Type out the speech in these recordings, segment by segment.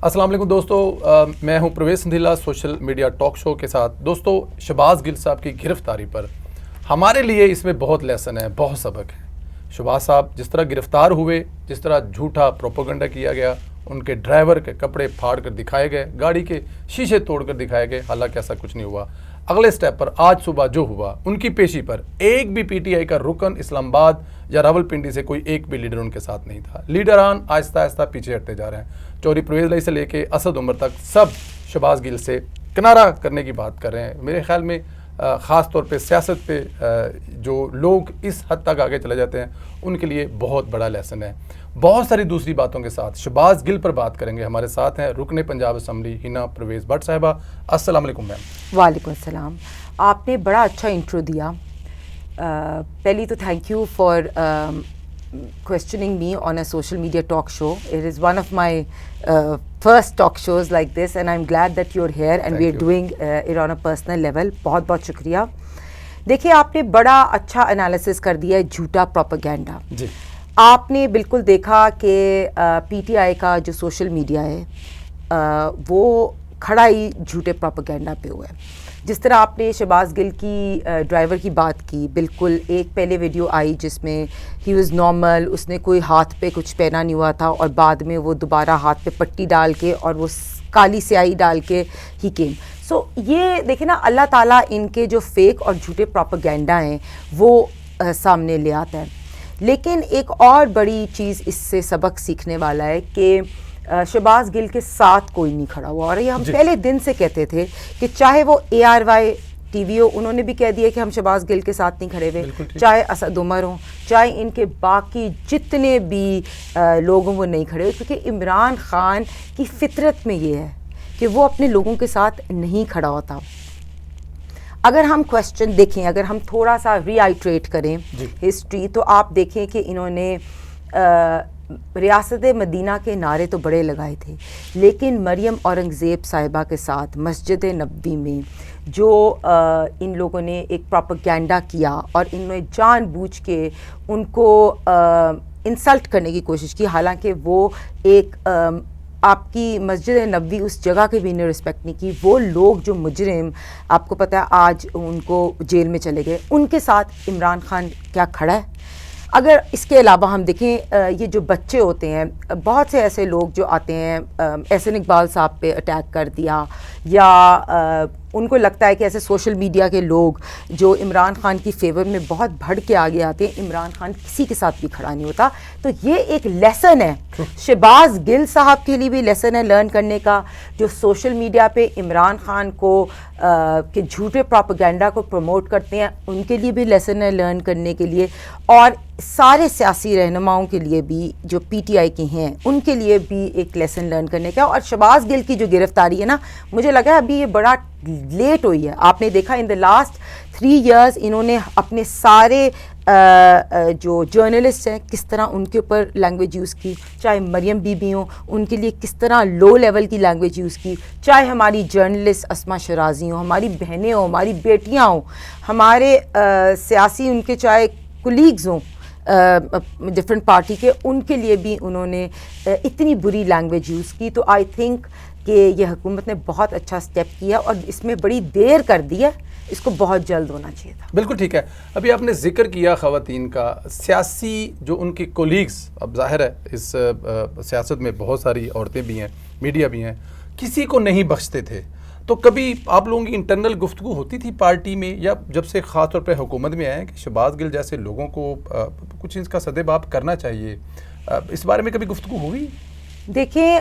السلام علیکم دوستو، میں ہوں Parvez Sandhila social media talk show کے ساتھ۔ دوستو، شہباز گل صاحب کی گرفتاری پر ہمارے لیے اس میں بہت لیسن ہے، بہت سبق ہے۔ شہباز صاحب جس طرح گرفتار ہوئے، جس طرح جھوٹا پروپیگنڈا کیا گیا، ان کے ڈرائیور کے کپڑے پھاڑ کر دکھائے گئے، گاڑی کے شیشے توڑ کر دکھائے گئے، حالانکہ ایسا کچھ نہیں ہوا۔ اگلے سٹیپ پر آج صبح جو ہوا، ان کی پیشی پر ایک بھی پی ٹی آئی کا رکن اسلام آباد یا راولپنڈی سے کوئی ایک بھی لیڈر ان کے ساتھ نہیں تھا۔ لیڈران آہستہ آہستہ پیچھے ہٹتے جا رہے ہیں۔ چوری پرویز علیہ سے لے کے اسد عمر تک سب شہباز گل سے کنارہ کرنے کی بات کر رہے ہیں۔ میرے خیال میں خاص طور پہ سیاست پہ جو لوگ اس حد تک آگے چلے جاتے ہیں، ان کے لیے بہت بڑا لیسن ہے۔ بہت ساری دوسری باتوں کے ساتھ شہباز گل پر بات کریں گے۔ ہمارے ساتھ ہیں رکن پنجاب اسمبلی ہنا پرویز بٹ صاحبہ۔ السلام علیکم میم۔ وعلیکم السلام۔ آپ نے بڑا اچھا انٹرو دیا۔ پہلی تو thank you for questioning me on a social media talk show. It is one of my first talk shows like this and I'm glad that you're here and we're doing it on a personal level. بہت بہت شکریہ۔ دیکھیے، آپ نے بڑا اچھا analysis کر دیا ہے جھوٹا پروپیگنڈا۔ جی، آپ نے بالکل دیکھا کہ پی ٹی آئی کا جو سوشل میڈیا ہے وہ کھڑا ہی جھوٹے پروپیگنڈا پہ ہوا ہے۔ جس طرح آپ نے شہباز گل کی ڈرائیور کی بات کی، بالکل ایک پہلے ویڈیو آئی جس میں ہی واز نارمل، اس نے کوئی ہاتھ پہ کچھ پہنا نہیں ہوا تھا اور بعد میں وہ دوبارہ ہاتھ پہ پٹی ڈال کے اور وہ کالی سیاہی ڈال کے ہی کیم۔ سو یہ دیکھیں نا، اللہ تعالیٰ ان کے جو فیک اور جھوٹے پروپیگنڈا ہیں وہ سامنے لے آتا ہے۔ لیکن ایک اور بڑی چیز اس سے سبق سیکھنے والا ہے کہ شہباز گل کے ساتھ کوئی نہیں کھڑا ہوا، اور یہ ہم پہلے دن سے کہتے تھے کہ چاہے وہ اے آر وائی ٹی وی ہو، انہوں نے بھی کہہ دیا کہ ہم شہباز گل کے ساتھ نہیں کھڑے ہوئے، چاہے اسد عمر ہوں، چاہے ان کے باقی جتنے بھی لوگ ہوں وہ نہیں کھڑے ہوئے، کیونکہ عمران خان کی فطرت میں یہ ہے کہ وہ اپنے لوگوں کے ساتھ نہیں کھڑا ہوتا۔ اگر ہم کوشچن دیکھیں، اگر ہم تھوڑا سا ری آئیٹریٹ کریں ہسٹری، تو آپ دیکھیں کہ انہوں نے ریاست مدینہ کے نعرے تو بڑے لگائے تھے، لیکن مریم اورنگزیب صاحبہ کے ساتھ مسجد نبوی میں جو ان لوگوں نے ایک پروپیگنڈا کیا اور انہوں نے جان بوجھ کے ان کو انسلٹ کرنے کی کوشش کی، حالانکہ وہ ایک آپ کی مسجد نبوی اس جگہ کے بھی انہیں رسپیکٹ نہیں کی۔ وہ لوگ جو مجرم، آپ کو پتہ ہے آج ان کو جیل میں چلے گئے، ان کے ساتھ عمران خان کیا کھڑا ہے؟ اگر اس کے علاوہ ہم دیکھیں، یہ جو بچے ہوتے ہیں، بہت سے ایسے لوگ جو آتے ہیں، احسن اقبال صاحب پہ اٹیک کر دیا، یا ان کو لگتا ہے کہ ایسے سوشل میڈیا کے لوگ جو عمران خان کی فیور میں بہت بڑھ کے آگے آتے ہیں، عمران خان کسی کے ساتھ بھی کھڑا نہیں ہوتا۔ تو یہ ایک لیسن ہے، شہباز گل صاحب کے لیے بھی لیسن ہے لرن کرنے کا، جو سوشل میڈیا پہ عمران خان کو کہ جھوٹے پروپیگنڈا کو پروموٹ کرتے ہیں، ان کے لیے بھی لیسن ہے لرن کرنے کے لیے، اور سارے سیاسی رہنماؤں کے لیے بھی جو پی ٹی آئی کے ہیں ان کے لیے بھی ایک لیسن لرن کرنے کا۔ اور شہباز گل کی جو گرفتاری ہے نا، مجھے لگا ابھی یہ بڑا لیٹ ہوئی ہے۔ آپ نے دیکھا ان دا لاسٹ 3 years انہوں نے اپنے سارے جو جرنلسٹ ہیں کس طرح ان کے اوپر لینگویج یوز کی، چاہے مریم بی بی ہوں ان کے لیے کس طرح لو لیول کی لینگویج یوز کی، چاہے ہماری جرنلسٹ اسما شرازی ہوں، ہماری بہنیں ہوں، ہماری بیٹیاں ہوں، ہمارے سیاسی ان کے چاہے کولیگز ہوں ڈفرینٹ پارٹی کے، ان کے لیے بھی انہوں نے اتنی بری لینگویج یوز کی۔ تو آئی تھنک کہ یہ حکومت نے بہت اچھا سٹیپ کیا، اور اس میں بڑی دیر کر دی ہے، اس کو بہت جلد ہونا چاہیے تھا۔ بالکل ٹھیک ہے۔ ابھی آپ نے ذکر کیا خواتین کا، سیاسی جو ان کی کولیگز، اب ظاہر ہے اس سیاست میں بہت ساری عورتیں بھی ہیں، میڈیا بھی ہیں، کسی کو نہیں بخشتے تھے۔ تو کبھی آپ لوگوں کی انٹرنل گفتگو ہوتی تھی پارٹی میں، یا جب سے خاص طور پہ حکومت میں آئے ہیں کہ شہباز گل جیسے لوگوں کو کچھ اس کا سدباب کرنا چاہیے، اس بارے میں کبھی گفتگو ہوئی؟ دیکھیں،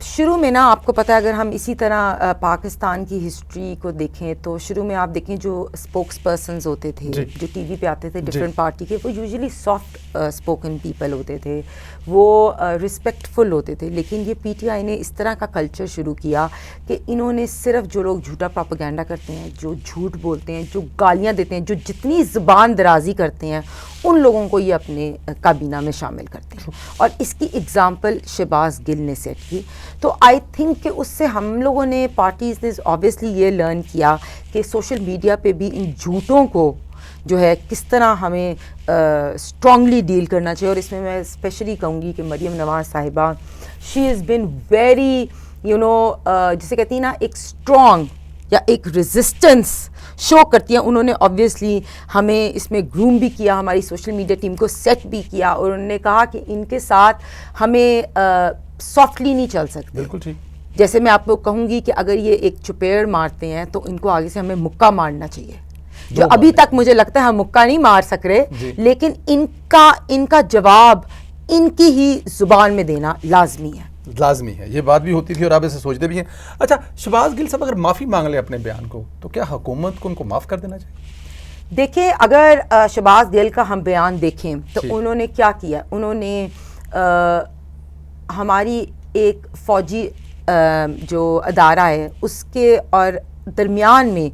شروع میں نا، آپ کو پتہ ہے اگر ہم اسی طرح پاکستان کی ہسٹری کو دیکھیں تو شروع میں آپ دیکھیں جو اسپوکس پرسنز ہوتے تھے جو ٹی وی پہ آتے تھے ڈفرینٹ پارٹی کے، وہ یوزلی سافٹ اسپوکن پیپل ہوتے تھے، وہ رسپیکٹفل ہوتے تھے۔ لیکن یہ پی ٹی آئی نے اس طرح کا کلچر شروع کیا کہ انہوں نے صرف جو لوگ جھوٹا پروپیگنڈا کرتے ہیں، جو جھوٹ بولتے ہیں، جو گالیاں دیتے ہیں، جو جتنی زبان درازی کرتے ہیں، ان لوگوں کو یہ اپنے کابینہ میں شامل کرتے ہیں، اور اس کی اگزامپل شہباز گل نے سیٹ کی۔ تو آئی تھنک کہ اس سے ہم لوگوں نے پارٹیز نے آبویسلی یہ لرن کیا کہ سوشل میڈیا پہ بھی ان جھوٹوں کو جو ہے کس طرح ہمیں اسٹرانگلی ڈیل کرنا چاہیے۔ اور اس میں اسپیشلی کہوں گی کہ مریم نواز صاحبہ شی ہیز بین ویری جسے کہتی ہیں نا ایک اسٹرانگ یا ایک ریزسٹنس شو کرتی ہیں. انہوں نے آبویسلی ہمیں اس میں گروم بھی کیا, ہماری سوشل میڈیا ٹیم کو سیٹ بھی کیا, اور انہوں نے کہا کہ ان کے ساتھ ہمیں سافٹلی نہیں چل سکتے. بالکل ٹھیک. جیسے میں آپ کو کہوں گی کہ اگر یہ ایک چپیڑ مارتے ہیں تو ان کو آگے سے ہمیں مکہ مارنا چاہیے, جو ابھی تک مجھے لگتا ہے ہم مکہ نہیں مار سک رہے, لیکن ان کا جواب ان کی ہی زبان میں دینا لازمی ہے. یہ بات بھی ہوتی تھی اور آپ اسے سوچتے بھی ہیں. اچھا شہباز گل صاحب اگر معافی مانگ لیں اپنے بیان کو تو کیا حکومت کو ان کو معاف کر دینا چاہیے؟ دیکھیں اگر شہباز گل کا ہم بیان دیکھیں تو انہوں نے کیا کیا, انہوں نے ہماری ایک فوجی جو ادارہ ہے اس کے اور درمیان میں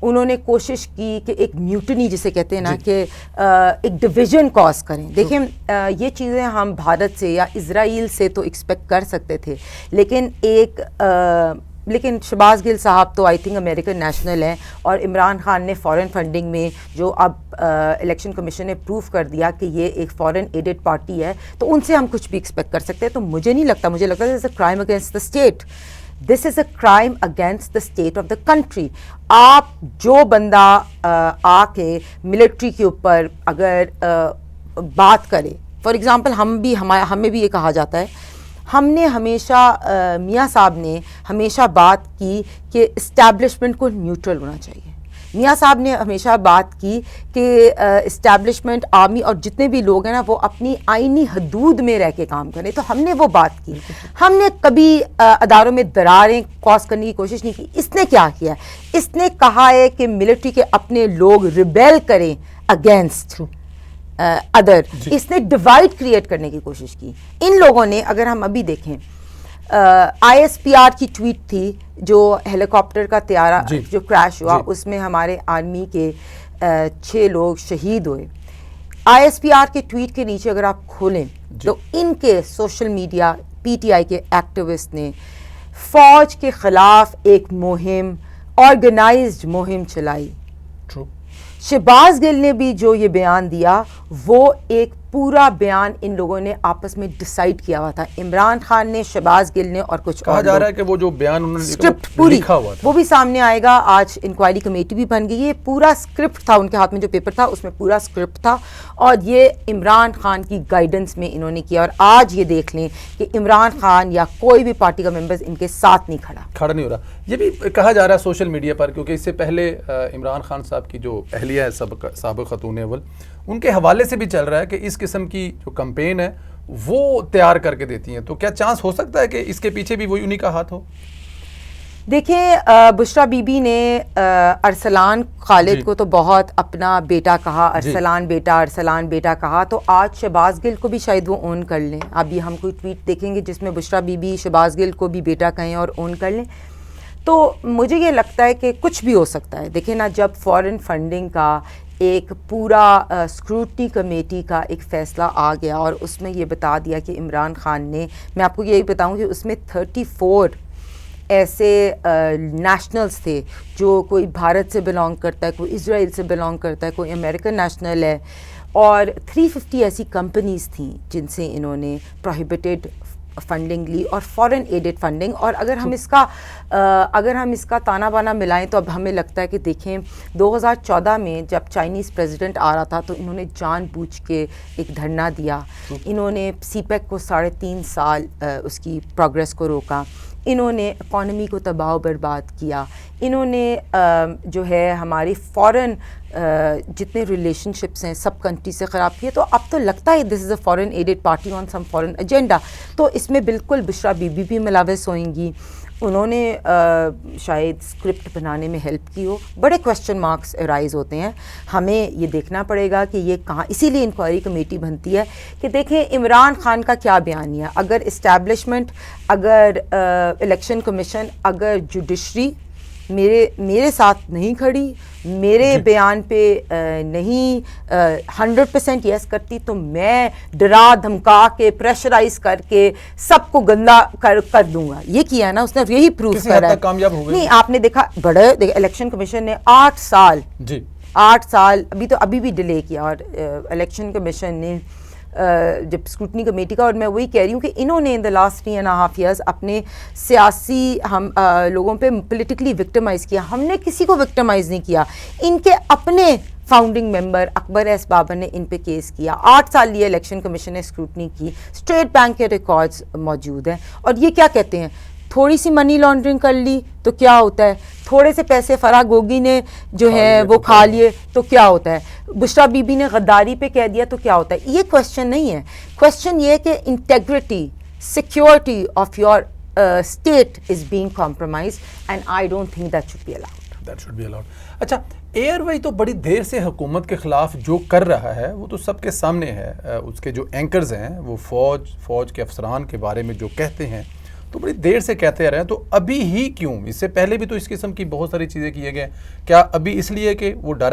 انہوں نے کوشش کی کہ ایک میوٹنی جسے کہتے ہیں نا کہ ایک ڈویژن کاز کریں. دیکھیں یہ چیزیں ہم بھارت سے یا اسرائیل سے تو ایکسپیکٹ کر سکتے تھے, لیکن شہباز گل صاحب تو آئی تھنک امریکن نیشنل ہیں, اور عمران خان نے فارن فنڈنگ میں جو اب الیکشن کمیشن نے پروف کر دیا کہ یہ ایک فارن ایڈڈ پارٹی ہے, تو ان سے ہم کچھ بھی ایکسپیکٹ کر سکتے ہیں. تو مجھے نہیں لگتا, مجھے لگتا ہے this is a crime against the state, this is a crime against the state of the country. آپ جو بندہ آ کے ملٹری کے اوپر اگر بات کرے, فار ایگزامپل ہمیں بھی یہ کہا جاتا ہے, ہم نے ہمیشہ میاں صاحب نے ہمیشہ بات کی کہ اسٹیبلشمنٹ کو نیوٹرل ہونا چاہیے. میاں صاحب نے ہمیشہ بات کی کہ اسٹیبلشمنٹ آرمی اور جتنے بھی لوگ ہیں نا وہ اپنی آئینی حدود میں رہ کے کام کریں, تو ہم نے وہ بات کی. ہم نے کبھی اداروں میں دراریں کاز کرنے کی کوشش نہیں کی. اس نے کیا کیا, اس نے کہا ہے کہ ملٹری کے اپنے لوگ ریبیل کریں اگینسٹ ادر. اس نے ڈیوائڈ کریٹ کرنے کی کوشش کی. ان لوگوں نے, اگر ہم ابھی دیکھیں آئی ایس پی آر کی ٹویٹ تھی جو ہیلی کاپٹر کا طیارہ جو کریش ہوا, اس میں ہمارے آرمی کے 6 لوگ شہید ہوئے. آئی ایس پی آر کے ٹویٹ کے نیچے اگر آپ کھولیں تو ان کے social media P T I کے ایکٹیوسٹ نے فوج کے خلاف ایک مہم, آرگنائزڈ مہم چلائی. شہباز گل نے بھی جو یہ بیان دیا وہ ایک پورا بیان ان لوگوں نے آپس میں ڈیسائیڈ کیا ہوا تھا. عمران خان نے, شہباز گل نے اور کچھ کہا جا رہا ہے کہ وہ جو بیان انہوں نے اسکرپٹ پوری لکھا ہوا تھا وہ بھی سامنے آئے گا. آج انکوائری کمیٹی بھی بن گئی ہے, پورا اسکرپٹ تھا ان کے ہاتھ میں, جو پیپر تھا اس میں پورا اسکرپٹ تھا, اور یہ عمران خان کی گائیڈنس میں انہوں نے کیا. اور آج یہ دیکھ لیں کہ عمران خان یا کوئی بھی پارٹی کا ممبرز ان کے ساتھ نہیں کھڑا نہیں ہو رہا. یہ بھی کہا جا رہا ہے سوشل میڈیا پر, کیونکہ اس سے پہلے عمران خان صاحب کی جو اہلیہ ہے سابق خاتون اول, ان کے حوالے سے بھی چل رہا ہے کہ اس قسم کی جو کمپین ہے وہ تیار کر کے دیتی ہیں. تو کیا چانس ہو سکتا ہے کہ اس کے پیچھے بھی وہی انہی کا ہاتھ ہو؟ دیکھیں بشرا بی بی نے ارسلان خالد کو تو بہت اپنا بیٹا کہا, ارسلان بیٹا کہا, تو آج شہباز گل کو بھی شاید وہ اون کر لیں. ابھی ہم کوئی ٹویٹ دیکھیں گے جس میں بشرا بی بی شہباز گل کو بھی بیٹا کہیں اور اون کر لیں. تو مجھے یہ لگتا ہے کہ کچھ بھی ہو سکتا ہے. دیکھیں نا, جب فارن فنڈنگ کا ایک پورا اسکروٹنی کمیٹی کا ایک فیصلہ آ گیا اور اس میں یہ بتا دیا کہ عمران خان نے, میں آپ کو یہی بتاؤں کہ اس میں 34 ایسے نیشنلز تھے جو کوئی بھارت سے بلانگ کرتا ہے, کوئی اسرائیل سے بلانگ کرتا ہے, کوئی امریکن نیشنل ہے, اور 350 ایسی کمپنیز تھیں جن سے انہوں نے پروہیبٹڈ فنڈنگ لی اور فارن ایڈڈ فنڈنگ. اور اگر ہم اس کا تانا بانا ملائیں تو اب ہمیں لگتا ہے کہ دیکھیں 2014 میں جب چائنیز پریزیڈنٹ آ رہا تھا تو انہوں نے جان بوجھ کے ایک دھرنا دیا, انہوں نے سی پیک کو 3.5 سال اس کی پروگریس کو روکا, انہوں نے اکانومی کو تباہ و برباد کیا, انہوں نے جو ہے ہماری فارن جتنے ریلیشن شپس ہیں سب کنٹری سے خراب کیے. تو اب تو لگتا ہے this is a foreign aided party on some foreign agenda. تو اس میں بالکل بشرا بی بی بھی ملوث ہوئیں گی, انہوں نے شاید اسکرپٹ بنانے میں ہیلپ کی ہو. بڑے کوشچن مارکس ارائز ہوتے ہیں, ہمیں یہ دیکھنا پڑے گا کہ یہ کہاں, اسی لیے انکوائری کمیٹی بنتی ہے کہ دیکھیں عمران خان کا کیا بیانیہ, اگر اسٹیبلشمنٹ, اگر الیکشن کمیشن, اگر جوڈیشری میرے ساتھ نہیں کھڑی, میرے بیان پہ نہیں 100% یس کرتی, تو میں ڈرا دھمکا کے پریشرائز کر کے سب کو گندا کر دوں گا. یہ کیا ہے نا اس نے, یہی پروف کرا ہے. کامیاب ہو گئے نہیں, آپ نے دیکھا الیکشن کمیشن نے 8 سال ابھی بھی ڈیلے کیا, اور الیکشن کمیشن نے جب اسکروٹنی کمیٹی کا، اور میں وہی کہہ رہی ہوں کہ انہوں نے ان دا لاسٹ 3.5 ایئرس اپنے سیاسی ہم لوگوں پہ پولیٹیکلی وکٹمائز کیا. ہم نے کسی کو وکٹمائز نہیں کیا. ان کے اپنے فاؤنڈنگ ممبر اکبر ایس بابر نے ان پہ کیس کیا. 8 سال لیے الیکشن کمیشن نے اسکروٹنی کی. اسٹیٹ بینک کے ریکارڈز موجود ہیں. اور یہ کیا کہتے ہیں، تھوڑی سی منی لانڈرنگ کر لی تو کیا ہوتا ہے، تھوڑے سے پیسے فرح گوگی نے جو ہے وہ کھا لیے تو کیا ہوتا ہے، بشرا بی بی نے غداری پہ کہہ دیا تو کیا ہوتا ہے. یہ کوشچن نہیں ہے. کوشچن یہ ہے کہ integrity, security of your state is being compromised and I don't think that should be allowed. That should be allowed. اچھا، ایئر وے تو بڑی دیر سے حکومت کے خلاف جو کر رہا ہے وہ تو سب کے سامنے ہے. اس کے جو اینکرز ہیں وہ فوج کے افسران کے بارے میں جو کہتے ہیں تو بڑی دیر سے کہتے رہے ہیں. تو ابھی ہی کیوں؟ اس سے پہلے بھی تو اس قسم کی بہت ساری چیزیں کیے گئے. کیا ابھی اس لیے کہ وہ ڈر